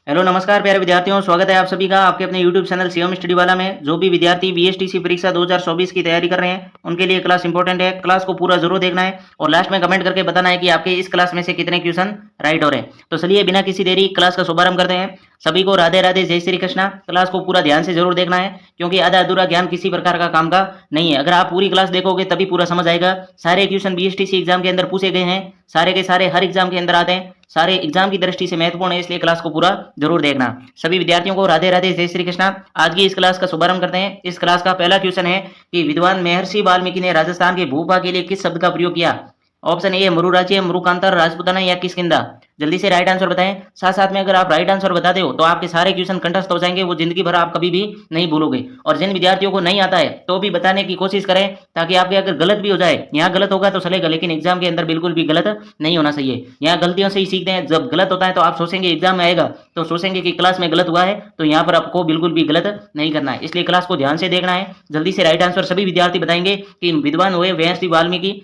Hello नमस्कार प्यारे विद्यार्थियों, स्वागत है आप सभी का आपके अपने YouTube चैनल शिवम स्टडी वाला में। जो भी विद्यार्थी बीएसटीसी परीक्षा 2024 की तैयारी कर रहे हैं उनके लिए क्लास इंपॉर्टेंट है। क्लास को पूरा जरूर देखना है और लास्ट में कमेंट करके बताना है कि आपके इस क्लास में से कितने क्वेश्चन राइट हो रहे हैं। तो चलिए बिना किसी देरी क्लास का शुभारंभ करते हैं। सभी को राधे राधे, जय श्री कृष्णा। क्लास को पूरा ध्यान से जरूर देखना है क्योंकि आधा अधूरा ज्ञान किसी प्रकार का काम का नहीं है। अगर आप पूरी क्लास देखोगे तभी पूरा समझ आएगा। सारे क्वेश्चन बीएसटीसी एग्जाम के अंदर पूछे गए हैं, सारे के सारे हर एग्जाम के अंदर आते हैं, सारे एग्जाम की दृष्टि से महत्वपूर्ण है, इसलिए क्लास को पूरा जरूर देखना। सभी विद्यार्थियों को राधे राधे, जय श्री कृष्णा। आज की इस क्लास का शुभारंभ करते हैं। इस क्लास का पहला क्वेश्चन है कि विद्वान महर्षि वाल्मीकि ने राजस्थान के भूपा के लिए किस शब्द का प्रयोग किया। ऑप्शन ए मरुराज्य, मरुकांतर, राजपुताना या किष्किंधा। जल्दी से राइट आंसर बताएं। साथ साथ में अगर आप राइट आंसर बताते हो तो आपके सारे क्वेश्चन कंठस्थ हो जाएंगे, वो जिंदगी भर आप कभी भी नहीं भूलोगे। और जिन विद्यार्थियों को नहीं आता है तो भी बताने की कोशिश करें ताकि आपके अगर गलत भी हो जाए, यहाँ गलत होगा तो चलेगा लेकिन एग्जाम के अंदर बिल्कुल भी गलत नहीं होना चाहिए। यहाँ गलतियों से ही सीखते हैं। जब गलत होता है तो आप सोचेंगे एग्जाम में आएगा तो सोचेंगे कि क्लास में गलत हुआ है, तो यहाँ पर आपको बिल्कुल भी गलत नहीं करना है, इसलिए क्लास को ध्यान से देखना है। जल्दी से राइट आंसर सभी विद्यार्थी बताएंगे कि विद्वान हुए महर्षि वाल्मीकि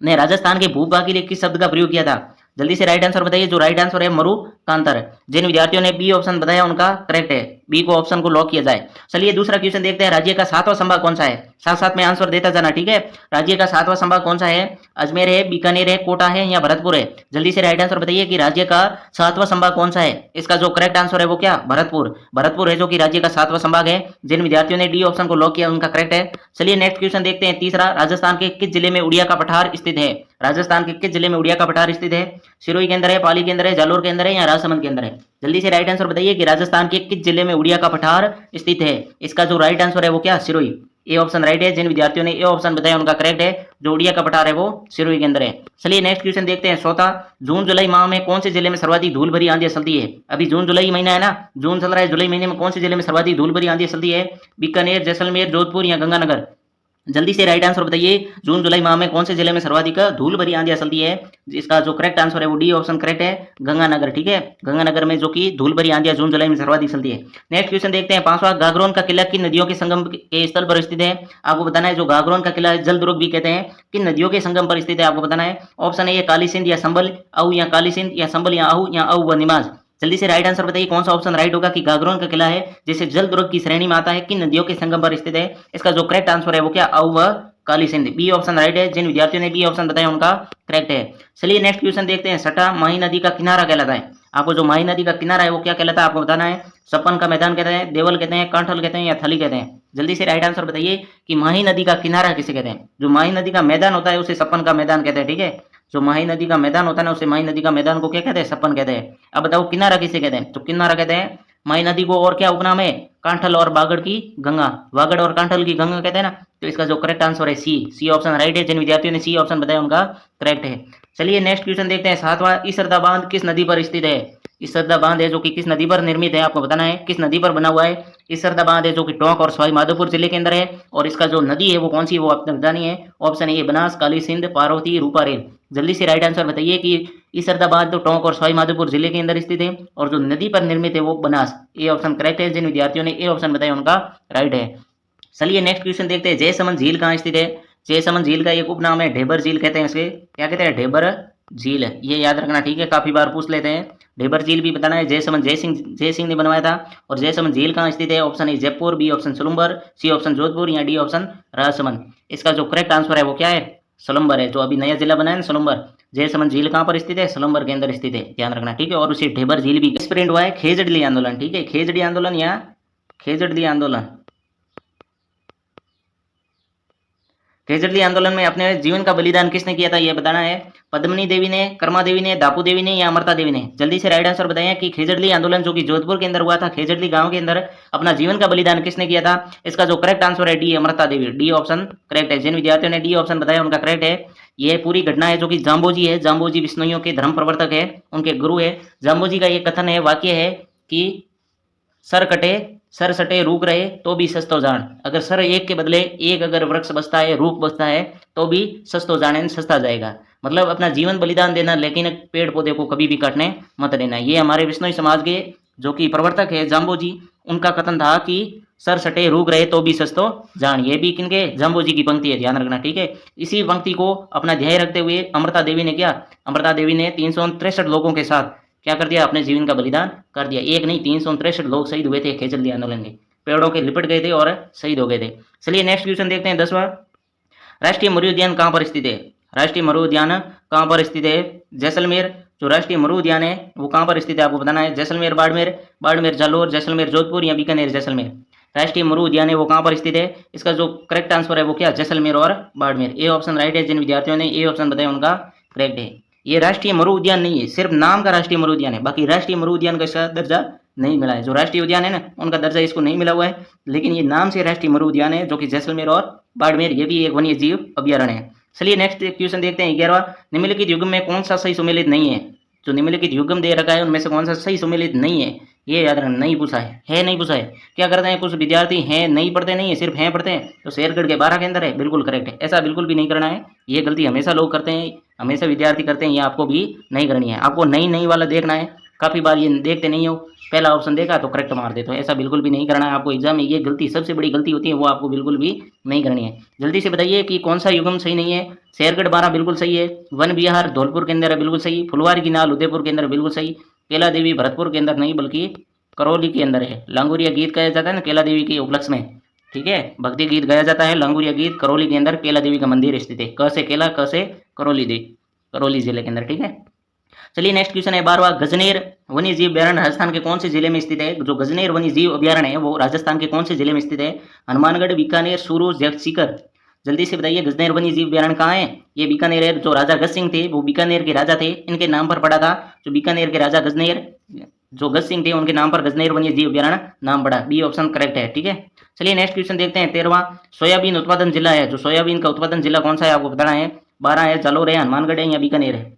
ने राजस्थान के भूपा के लिए किस शब्द का प्रयोग किया था। जल्दी से राइट आंसर बताइए। जो राइट आंसर है मरुकांतर। जिन विद्यार्थियों ने बी ऑप्शन बताया उनका करेक्ट है, बी को ऑप्शन को लॉक किया जाए। चलिए दूसरा क्वेश्चन देखते हैं। राज्य का सातवां संभाग कौन सा है। साथ साथ में आंसर देता जाना, ठीक है। राज्य का सातवां संभाग कौन सा है। अजमेर है, बीकानेर है, कोटा है या भरतपुर है। जल्दी से राइट आंसर बताइए कि राज्य का सातवां संभाग कौन सा है। इसका जो करेक्ट आंसर है वो क्या, भरतपुर। भरतपुर है जो कि राज्य का सातवां संभाग है। जिन विद्यार्थियों ने डी ऑप्शन को लॉक किया उनका करेक्ट है। चलिए नेक्स्ट क्वेश्चन देखते हैं। तीसरा, राजस्थान के किस जिले में उड़िया का पठार स्थित है। राजस्थान के किस जिले में उड़िया का पठार स्थित है। सिरोही के अंदर है, पाली के अंदर है, जालोर के अंदर है या राजसमंद के अंदर है। जल्दी से राइट आंसर बताइए कि राजस्थान के किस जिले में उड़िया का पठार स्थित है। इसका जो राइट आंसर है वो क्या, सिरोही। ए ऑप्शन राइट है। जिन विद्यार्थियों ने ए ऑप्शन बताया उनका करेक्ट है। जो उड़िया का पठार है वो सिरोही के अंदर है। चलिए नेक्स्ट क्वेश्चन देखते हैं। चौथा, जून जुलाई माह में कौन से जिले में सर्वाधिक धूल भरी आंधियां चलती है। अभी जून जुलाई महीना है ना, जून चल रहा है, जुलाई महीने में कौन से जिले में सर्वाधिक धूल भरी आंधियां चलती है। बीकानेर, जैसलमेर, जोधपुर या गंगानगर। जल्दी से राइट आंसर बताइए। जून जुलाई माह में कौन से जिले में सर्वाधिक धूल भरी आंधियां चलती है। इसका जो करेक्ट आंसर है वो डी ऑप्शन करेक्ट है, गंगानगर, ठीक है। गंगानगर में जो कि धूल भरी आंधियां जून जुलाई में सर्वाधिक चलती है। नेक्स्ट क्वेश्चन देखते हैं। पांचवा, गागरोन का किला किन नदियों के संगम के स्थल पर स्थित है। आपको बताना है। जो गागरोन का किला है, जलदुर्ग भी कहते हैं, किन नदियों के संगम पर स्थित है आपको बताना है। ऑप्शन ए काली सिंध या संबल, अहू या काली सिंध या संबल या अहू या अहू व निमाज। जल्दी से राइट आंसर बताइए कौन सा ऑप्शन राइट होगा कि गागरोन का किला है जैसे जलदुर्ग की श्रेणी में आता है, किन नदियों के संगम पर स्थित है। इसका जो करेक्ट आंसर है वो क्या, अहू व Kali Sindh. B option right है। जिन विद्यार्थियों ने बी ऑप्शन बताया उनका करेक्ट है। चलिए नेक्स्ट क्वेश्चन देखते हैं। छठा, माही नदी का किनारा कहलाता है। आपको जो माही नदी का किनारा है वो क्या कहलाता है आपको बताना है। सपन का मैदान कहते हैं, देवल कहते हैं, कांठल कहते हैं या थली कहते हैं। जल्दी से राइट आंसर बताइए कि माही नदी का किनारा किसे कहते हैं। जो माही नदी का मैदान होता है उसे सपन का मैदान कहते हैं, ठीक है। जो माही नदी का मैदान होता है ना उसे माही नदी का मैदान को क्या कहते हैं, सपन कहते हैं। अब बताओ किनारा किसे कहते हैं। तो किनारा कहते हैं माही नदी को, और क्या उपनाम है, कांठल और बागड़ की गंगा, वागड़ और कांठल की गंगा कहते हैं ना। तो इसका जो करेक्ट आंसर है सी ऑप्शन राइट है। जिन विद्यार्थियों ने सी ऑप्शन बताया उनका करेक्ट है। चलिए नेक्स्ट क्वेश्चन देखते हैं। सातवां, इसरदा बांध किस नदी पर स्थित है। इसरदा बांध है जो कि किस नदी पर निर्मित है आपको बताना है, किस नदी पर बना हुआ है। इसरदा बांध है जो कि टोंक और सवाई माधोपुर जिले के अंदर है, और इसका जो नदी है वो कौन सी है वो आपने बतानी है। ऑप्शन ए बनास, काली सिंध, पार्वती, रूपारेल। जल्दी से राइट आंसर बताइए कि इसरदा बांध तो टोंक और सवाई माधोपुर जिले के अंदर स्थित है और जो नदी पर निर्मित है वो बनास। ए ऑप्शन करेक्ट है। जिन विद्यार्थियों ने ए ऑप्शन बताया उनका राइट है। चलिए नेक्स्ट क्वेश्चन देखते हैं। जयसमंद झील कहाँ स्थित है। जयसमंद झील का एक उपनाम है ढेबर झील कहते हैं, इसे क्या कहते हैं, ढेबर झील। ये याद रखना, ठीक है, काफी बार पूछ लेते हैं। ढेबर झील भी बताना है। जयसमंद जयसिंह ने बनवाया था। और जयसमंद झील कहाँ स्थित है। Option A Jaipur, B option Salumbar, C option Jodhpur या डी ऑप्शन राजसमंद। इसका जो करेक्ट आंसर है वो क्या है, सलुम्बर है। जो अभी नया जिला बना है ना सलुम्बर। जयसमंद झील कहाँ पर स्थित है, सलुम्बर के अंदर स्थित है, ध्यान रखना, ठीक है। और उसे ढेबर झील भी स्प्रिंट हुआ है खेजड़ली आंदोलन, ठीक है, खेजड़ी आंदोलन या खेजड़ली आंदोलन। खेजड़ली आंदोलन में अपने जीवन का बलिदान किसने किया था ये बताना है। पद्मिनी देवी ने, कर्मा देवी ने, दापू देवी ने या अमृता देवी ने। जल्दी से राइट आंसर बताइए कि खेजड़ली आंदोलन जो कि जोधपुर के अंदर हुआ था, खेजड़ली गांव के अंदर अपना जीवन का बलिदान किसने किया था। इसका जो करेक्ट आंसर है D, Amrita Devi. D option correct है। जिन विद्यार्थियों ने डी ऑप्शन बताया उनका करेक्ट है। यह पूरी घटना है जो कि जाम्बोजी है, जाम्बोजी विष्णुइयों के धर्म प्रवर्तक है, उनके गुरु है। जाम्बोजी का ये कथन है, वाक्य है कि सर कटे सर सटे रूख रहे तो भी सस्तो जान। अगर सर एक के बदले एक अगर वृक्ष बचता है, रूख बचता है तो भी सस्तो जाने, सस्ता जाएगा। मतलब अपना जीवन बलिदान देना, लेकिन पेड़ पौधे को कभी भी काटने मत देना। ये हमारे विष्णु समाज के जो कि प्रवर्तक है जाम्बोजी, उनका कथन था कि सर सटे रूख रहे तो भी सस्तो जान। ये भी किनके, जाम्बोजी की पंक्ति है, ध्यान रखना, ठीक है। इसी पंक्ति को अपना ध्यान रखते हुए अमृता देवी ने क्या, अमृता देवी ने 363 लोगों के साथ क्या कर दिया, अपने जीवन का बलिदान कर दिया। एक नहीं 363 लोग शहीद हुए थे खेत जल्दी आंदोलन के, पेड़ों के लिपट गए थे और शहीद हो गए थे। चलिए नेक्स्ट क्वेश्चन देखते हैं 10वां। राष्ट्रीय मरु उद्यान कहाँ पर स्थित है? राष्ट्रीय मरु उद्यान कहाँ पर स्थित है? जैसलमेर। जो राष्ट्रीय मरु उद्यान है वो कहाँ पर स्थित है आपको बताना है। जैसलमेर बाड़मेर, बाड़मेर जालोर, जैसलमेर जोधपुर या बीकानेर जैसलमेर। राष्ट्रीय मरु उद्यान है वो कहाँ पर स्थित है? इसका जो करेक्ट आंसर है वो क्या, जैसलमेर और बाड़मेर। ए ऑप्शन राइट है। जिन विद्यार्थियों ने ए ऑप्शन बताया उनका करेक्ट है। ये राष्ट्रीय मरु उद्यान नहीं है, सिर्फ नाम का राष्ट्रीय मरु उद्यान है, बाकी राष्ट्रीय मरु उद्यान का इसका दर्जा नहीं मिला है। जो राष्ट्रीय उद्यान है ना उनका दर्जा इसको नहीं मिला हुआ है, लेकिन ये नाम से राष्ट्रीय मरु उद्यान है, जो कि जैसलमेर और बाड़मेर ये भी एक वन्य जीव अभ्यारण्य है। चलिए नेक्स्ट क्वेश्चन देखते हैं 11वां। निम्नलिखित युग्म में कौन सा सही सुमेलित नहीं है? जो निम्नलिखित युग्म दे रखा है उनमें से कौन सा सही सुमेलित नहीं है, ये याद रखना। नहीं पूछा है नहीं पूछा है। क्या करते हैं कुछ विद्यार्थी हैं नहीं पढ़ते नहीं है, सिर्फ हैं पढ़ते हैं, तो शेरगढ़ के 12 के अंदर है, बिल्कुल करेक्ट है। ऐसा बिल्कुल भी नहीं करना है, ये गलती हमेशा लोग करते हैं, हमेशा विद्यार्थी करते हैं, ये आपको भी नहीं करनी है। आपको नई वाला देखना है, काफ़ी बार ये देखते नहीं हो, पहला ऑप्शन देखा तो करेक्ट मार देते हो, ऐसा बिल्कुल भी नहीं करना है आपको। एग्जाम में ये गलती सबसे बड़ी गलती होती है, वो आपको बिल्कुल भी नहीं करनी है। जल्दी से बताइए कि कौन सा युग्म सही नहीं है। शेरगढ़ 12 बिल्कुल सही है, वन विहार धौलपुर के अंदर है बिल्कुल सही, फुलवारी की नाल उदयपुर के अंदर बिल्कुल सही, केला देवी भरतपुर के अंदर नहीं बल्कि करौली के अंदर है। लांगुरिया गीत गाया जाता है ना केला देवी के उपलक्ष्य में, ठीक है, भक्ति गीत गाया जाता है। लांगुरिया गीत करौली के अंदर केला देवी का मंदिर स्थित है। क से केला, क से करौली दे, करौली जिले के अंदर, ठीक है। चलिए नेक्स्ट क्वेश्चन है 12वां। गजनेर वन्य जीव अभ्यारण्य राजस्थान के कौन से जिले में स्थित है? जो गजनेर वन्य जीव अभ्यारण्य है वो राजस्थान के कौन से जिले में स्थित है? हनुमानगढ़, बीकानेर, सूरू, सीकर। जल्दी से बताइए गजनेर वन्य जीव अभ्यारण्य कहाँ है? ये बीकानेर है। जो राजा गज सिंह थे वो बीकानेर के राजा थे, इनके नाम पर पड़ा था। जो बीकानेर के राजा गजनेर जो गज सिंह थे उनके नाम पर गजनेर वन्य जीव अभ्यारण्य नाम पड़ा। बी ऑप्शन करेक्ट है, ठीक है। चलिए नेक्स्ट क्वेश्चन देखते हैं 13वां। सोयाबीन उत्पादन जिला है, जो सोयाबीन का उत्पादन जिला कौन सा है आपको बताना है। 12 है, जालोर है, हनुमानगढ़ है या बीकानेर है।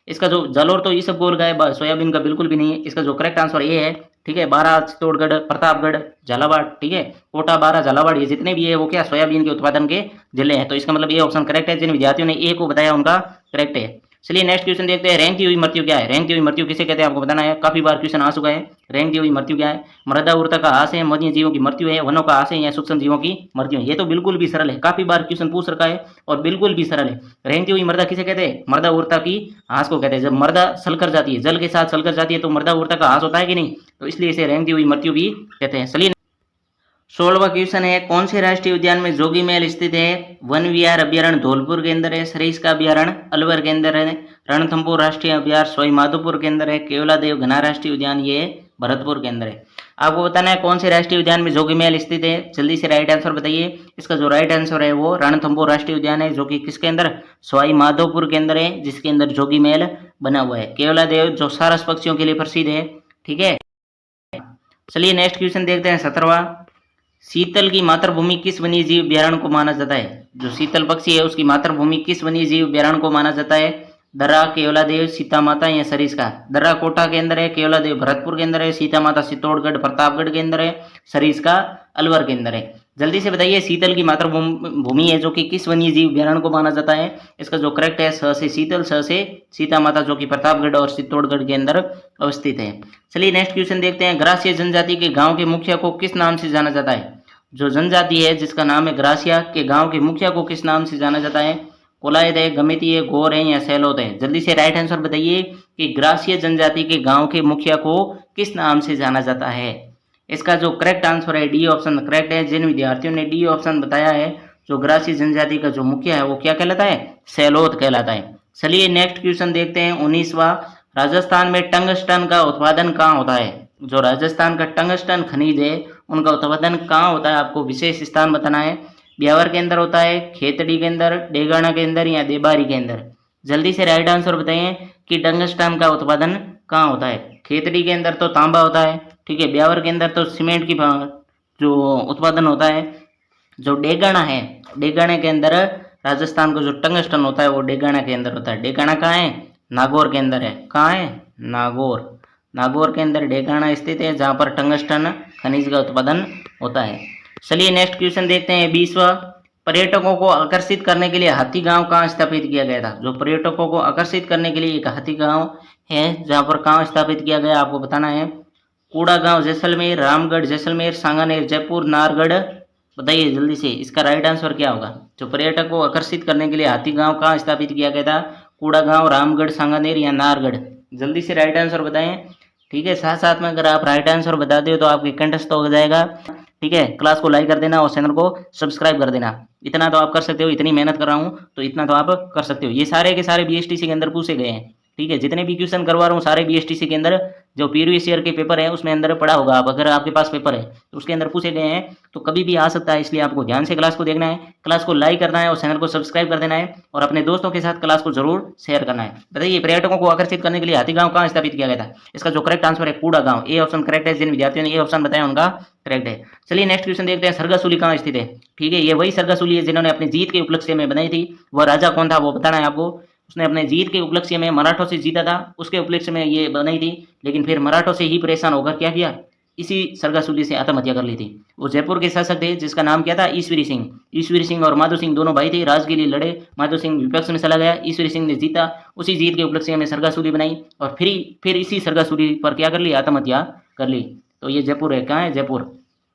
इसका जो जालोर तो ये सब बोल गए, सोयाबीन का बिल्कुल भी नहीं है। इसका जो करेक्ट आंसर ये है, ठीक है। 12 चित्तौड़गढ़, प्रतापगढ़, झालावाड़, ठीक है, कोटा, 12, झालावाड़, ये जितने भी है वो क्या सोयाबीन के उत्पादन के जिले हैं। तो इसका मतलब ये ऑप्शन करेक्ट है। जिन विद्यार्थियों ने ए को बताया उनका करेक्ट है। चलिए नेक्स्ट क्वेश्चन देखते हैं। रेंगती हुई मृत्यु क्या है? रेंगती हुई मृत्यु किसे कहते हैं आपको बताना है। काफी बार क्वेश्चन आ चुका है। रेंगती हुई मृत्यु क्या है? मृदा उर्वरता का ह्रास है, वन्य जीवों की मृत्यु है, वनों का ह्रास है या सूक्ष्म जीवों की मृत्यु है। ये तो बिल्कुल भी सरल है, काफी बार क्वेश्चन पूछ रखा है और बिल्कुल भी सरल है। रेंगती हुई मृदा किसे कहते हैं? मृदा उर्वरता की ह्रास को कहते हैं। जब मृदा सलकर जाती है, जल के साथ सलकर जाती है तो मृदा उर्वरता का ह्रास होता है कि नहीं, तो इसलिए इसे रेंगती हुई मृत्यु भी कहते हैं। चलिए 16वां क्वेश्चन है। कौन से राष्ट्रीय उद्यान में जोगी महल स्थित है? वन विहार अभ्यारण्य धौलपुर के अंदर है, सरिस्का अभ्यारण्य अलवर के अंदर है, रणथंभौर राष्ट्रीय अभ्यारण्य सवाई माधोपुर के अंदर है, केवलादेव घना राष्ट्रीय उद्यान ये भरतपुर के अंदर है। आपको बताना है कौन से राष्ट्रीय उद्यान में जोगी महल स्थित है। जल्दी से राइट आंसर बताइए। इसका जो राइट आंसर है वो रणथंभौर राष्ट्रीय उद्यान है, जो कि किसके अंदर, सवाई माधोपुर के अंदर है, जिसके अंदर जोगी महल बना हुआ है। केवलादेव जो सारस पक्षियों के लिए प्रसिद्ध है, ठीक है। चलिए नेक्स्ट क्वेश्चन देखते हैं 17वां। शीतल की मातृभूमि किस वन्य जीव अभ्यारण्य को माना जाता है? जो शीतल पक्षी है उसकी मातृभूमि किस वन्य जीव अभ्यारण्य को माना जाता है? दर्रा, केवलादेव, सीता माता या सरिस्का। दर्रा कोटा के अंदर है, केवलादेव भरतपुर के अंदर है, सीता माता चित्तौड़गढ़ प्रतापगढ़ के अंदर है, सरिस्का अलवर के अंदर है। जल्दी से बताइए शीतल की मातृभूमि है जो कि किस वन्य जीव अभ्यारण्य को माना जाता है। इसका जो करेक्ट है स से शीतल, स से सीता माता, जो कि प्रतापगढ़ और चित्तौड़गढ़ के अंदर अवस्थित है। चलिए नेक्स्ट क्वेश्चन देखते हैं। ग्रासीय जनजाति के गाँव के मुखिया को किस नाम से जाना जाता है? जो जनजाति है जिसका नाम है ग्रासिया के गांव के मुखिया को किस नाम से जाना जाता है? कोलायत है, गमिती है, गौर है या सैलोत है। जल्दी से राइट आंसर बताइए कि ग्रासीय जनजाति के गांव के मुखिया को किस नाम से जाना जाता है। इसका जो करेक्ट आंसर है डी ऑप्शन करेक्ट है। जिन विद्यार्थियों ने डी ऑप्शन बताया है, जो ग्रासीय जनजाति का जो मुखिया है वो क्या कहलाता है? सैलोत कहलाता है। चलिए नेक्स्ट क्वेश्चन देखते हैं 19वां। राजस्थान में टंगस्टन का उत्पादन कहाँ होता है? जो राजस्थान का टंगस्टन खनिज है उनका उत्पादन कहाँ होता है, आपको विशेष स्थान बताना है। ब्यावर के अंदर होता है, खेतड़ी के अंदर, डेगाना के अंदर या देबारी के अंदर। जल्दी से राइट आंसर बताइए कि टंगस्टन का उत्पादन कहाँ होता है। खेतड़ी के अंदर तो तांबा होता है, ठीक है। ब्यावर के अंदर तो सीमेंट की जो उत्पादन होता है। जो डेगाना है, डेगाना के अंदर राजस्थान का जो टंगस्टन होता है वो डेगाना के अंदर होता है। डेगाना कहाँ है? नागौर के अंदर है। कहाँ है? नागौर। नागौर के अंदर डेगाना स्थित है, जहाँ पर टंगस्टन खनिज का उत्पादन होता है। चलिए नेक्स्ट क्वेश्चन देखते हैं 20वां। पर्यटकों को आकर्षित करने के लिए हाथी गांव कहाँ स्थापित किया गया था? जो पर्यटकों को आकर्षित करने के लिए एक हाथी गांव है, जहाँ पर कहाँ स्थापित किया गया आपको बताना है। कूड़ा गांव जैसलमेर, रामगढ़ जैसलमेर, सांगानेर जयपुर, नारगढ़। बताइए जल्दी से इसका राइट आंसर क्या होगा। जो पर्यटक को आकर्षित करने के लिए हाथी गांव कहाँ स्थापित किया गया था? कूड़ा गांव, रामगढ़, सांगानेर या नारगढ़। जल्दी से राइट आंसर बताएं। ठीक है, साथ साथ में अगर आप राइट आंसर बता दो तो आपके कंटेस्ट हो जाएगा। ठीक है, क्लास को लाइक कर देना और चैनल को सब्सक्राइब कर देना। इतना तो आप कर सकते हो, इतनी मेहनत कर रहा हूँ तो इतना तो आप कर सकते हो। ये सारे के सारे बीएसटीसी के अंदर पूछे गए हैं। ठीक है, जितने भी क्वेश्चन करवा रहा हूँ सारे बीएसटीसी के अंदर जो प्रीवियस ईयर के पेपर है उसमें अंदर पढ़ा होगा आप, अगर आपके पास पेपर है तो उसके अंदर पूछे गए हैं, तो कभी भी आ सकता है। इसलिए आपको ध्यान से क्लास को देखना है, क्लास को लाइक करना है और चैनल को सब्सक्राइब कर देना है और अपने दोस्तों के साथ क्लास को जरूर शेयर करना है। बताइए, पर्यटकों को आकर्षित करने के लिए हाथी गांव कहाँ स्थापित किया गया था? इसका जो करेक्ट आंसर है कूड़ा गांव। ए ऑप्शन करेक्ट है। जिन विद्यार्थियों ने ए ऑप्शन बताया उनका करेक्ट है। चलिए नेक्स्ट क्वेश्चन देखते हैं। सरगासुली कहाँ स्थित है? ठीक है, ये वही सरगासुली है जिन्होंने अपनी जीत के उपलक्ष्य में बनाई थी। वह राजा कौन था वो बताना है आपको। उसने अपने जीत के उपलक्ष्य में मराठों से जीता था, उसके उपलक्ष्य में ये बनाई थी, लेकिन फिर मराठों से ही परेशान होकर क्या किया, इसी सरगासुली से आत्महत्या कर ली थी। वो जयपुर के शासक थे जिसका नाम क्या था, ईश्वरी सिंह। ईश्वरी सिंह और माधो सिंह दोनों भाई थे, राज के लिए लड़े। माधो सिंह विपक्ष में चला गया, ईश्वरी सिंह ने जीता। उसी जीत के उपलक्ष्य में सरगासुली बनाई और फिर इसी सरगासुली पर क्या कर ली, आत्महत्या कर ली। तो ये जयपुर है, कहाँ है, जयपुर।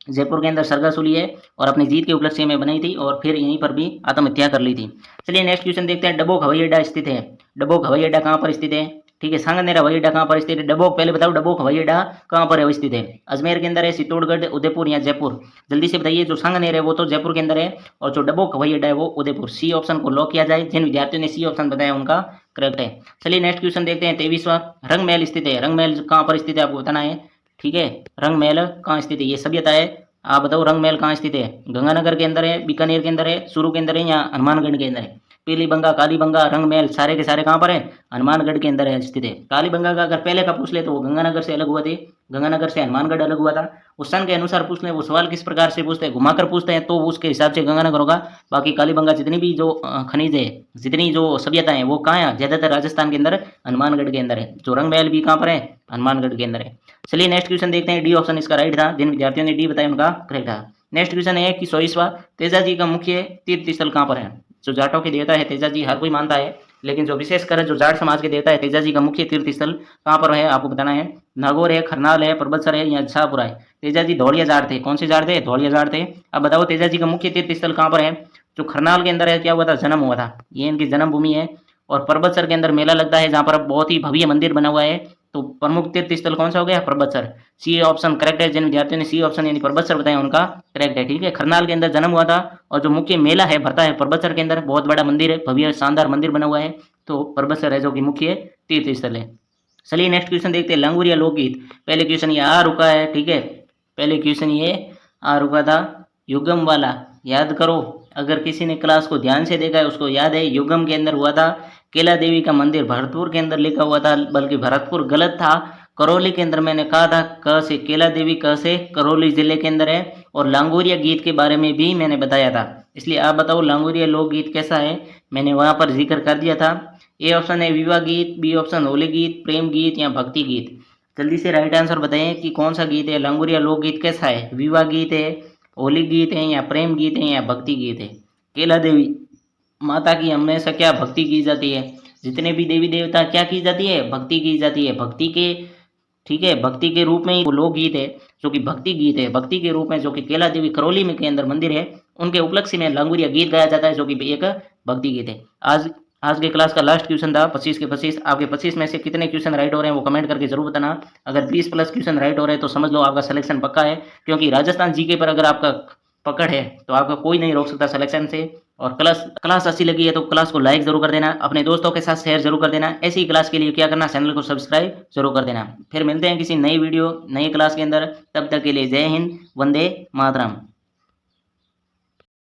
जयपुर के अंदर सरगासुली है और अपनी जीत के उपलक्ष्य में बनाई थी और फिर यहीं पर भी आत्महत्या कर ली थी। चलिए नेक्स्ट क्वेश्चन देखते हैं। डबोक हवाई अड्डा स्थित है। डबोक हवाई अड्डा कहाँ पर स्थित है? ठीक है, सांगनेर हवाई अड्डा कहाँ पर स्थित है? डबोक, पहले बताओ डबोक हवाई अड्डा कहाँ पर है, स्थित है? अजमेर के अंदर है, चित्तौड़गढ़, उदयपुर या जयपुर? जल्दी से बताइए। जो सांगनेर है वो तो जयपुर के अंदर है और जो डबोक हवाई अड्डा है वो उदयपुर। सी ऑप्शन को लॉक किया जाए। जिन विद्यार्थियों ने सी ऑप्शन बताया उनका करेक्ट है। चलिए नेक्स्ट क्वेश्चन देखते हैं। 23वां, रंग महल स्थित है। रंग महल कहाँ पर स्थित है आपको बताना है। ठीक है, रंग महल कहाँ स्थित है? ये सभ्यता है। आप बताओ रंग महल कहाँ स्थित है? गंगानगर के अंदर है, बीकानेर के अंदर है, चूरू के अंदर है या हनुमानगढ़ के अंदर है? पीलीबंगा, कालीबंगा, रंग महल सारे के सारे कहाँ पर है? हनुमानगढ़ के अंदर है, स्थित है। कालीबंगा का अगर पहले का पूछ ले तो वो गंगानगर से अलग हुआ थे, गंगानगर से हनुमानगढ़ अलग हुआ था। उस सन के अनुसार पूछ ले, वो सवाल किस प्रकार से पूछते हैं, घुमाकर पूछते हैं, तो उसके हिसाब से गंगानगर होगा। बाकी कालीबंगा जितनी भी जो खनिज है, जितनी जो सभ्यता है वो कहाँ है? ज्यादातर राजस्थान के अंदर, हनुमानगढ़ के अंदर है। जो रंग महल भी कहाँ पर है? हनुमानगढ़ के अंदर है। चलिए नेक्स्ट क्वेश्चन देखते हैं। डी ऑप्शन इसका राइट था। जिन विद्यार्थियों ने डी बताया उनका करेक्ट था। नेक्स्ट क्वेश्चन है कि 24वां, तेजाजी का मुख्य तीर्थ स्थल कहाँ पर है? जो जाटों के देवता है तेजाजी, हर कोई मानता है, लेकिन जो विशेषकर जो जाट समाज के देवता है तेजाजी का मुख्य तीर्थ स्थल कहाँ पर है आपको बताना है। नागौर है, खरनाल है, परबतसर है या शाहपुरा है? तेजाजी धौलिया जाट थे। कौन से जाट थे? धौलिया जाट थे। अब बताओ तेजाजी का मुख्य तीर्थ स्थल कहाँ पर है? जो खरनाल के अंदर है, क्या हुआ था, जन्म हुआ था, ये इनकी जन्मभूमि है। और परबतसर के अंदर मेला लगता है जहाँ पर बहुत ही भव्य मंदिर बना हुआ है। तो प्रमुख तीर्थ स्थल कौन सा हो गया? परबतसर। सी ऑप्शन करेक्ट है। जिन विद्यार्थियों ने सी ऑप्शन यानी परबतसर बताया उनका करेक्ट है। ठीक है, खरनाल के अंदर जन्म हुआ था और जो मुख्य मेला है भरता है परबतसर के अंदर, बहुत बड़ा मंदिर है, भव्य शानदार मंदिर बना हुआ है, तो परबतसर है जो कि मुख्य तीर्थ स्थल है। चलिए नेक्स्ट क्वेश्चन देखते हैं। लंगूरिया लोकगीत, पहले क्वेश्चन ये आ रुका है। ठीक है, पहले क्वेश्चन ये आ रुका था, युगम वाला याद करो। अगर किसी ने क्लास को ध्यान से देखा है उसको याद है, युगम के अंदर हुआ था। केला देवी का मंदिर भरतपुर के अंदर लिखा हुआ था, बल्कि भरतपुर गलत था, करौली के अंदर मैंने कहा था। क से केला देवी, क से करौली जिले के अंदर है। और लांगोरिया गीत के बारे में भी मैंने बताया था। इसलिए आप बताओ लांगोरिया लोकगीत कैसा है, मैंने वहां पर जिक्र कर दिया था। ए ऑप्शन है विवाह गीत, बी ऑप्शन होली गीत, प्रेम गीत या भक्ति गीत? जल्दी से राइट आंसर बताएं कि कौन सा गीत है, लांगोरिया लोकगीत कैसा है, विवाह गीत है, होली गीत है या प्रेम गीत है या भक्ति गीत है? केला देवी माता की हमेशा क्या भक्ति की जाती है, जितने भी देवी देवता क्या की जाती है, भक्ति की जाती है। भक्ति के, ठीक है, भक्ति के रूप में ही वो लोकगीत है जो कि भक्ति गीत है। भक्ति के रूप में जो कि केला देवी करौली में के अंदर मंदिर है, उनके उपलक्ष्य में लांगुरिया गीत गाया जाता है जो कि एक भक्ति गीत है। आज के क्लास का लास्ट क्वेश्चन था 25 के 25। आपके 25 में से कितने क्वेश्चन राइट हो रहे हैं वो कमेंट करके जरूर बताना। अगर 20 प्लस क्वेश्चन राइट हो रहे हैं तो समझ लो आपका सिलेक्शन पक्का है, क्योंकि राजस्थान जीके पर अगर आपका पकड़ है तो आपका कोई नहीं रोक सकता सिलेक्शन से। और क्लास अच्छी लगी है तो क्लास को लाइक जरूर कर देना, अपने दोस्तों के साथ शेयर जरूर कर देना। ऐसी क्लास के लिए क्या करना, चैनल को सब्सक्राइब जरूर कर देना। फिर मिलते हैं किसी नई वीडियो नई क्लास के अंदर, तब तक के लिए जय हिंद, वंदे मातरम।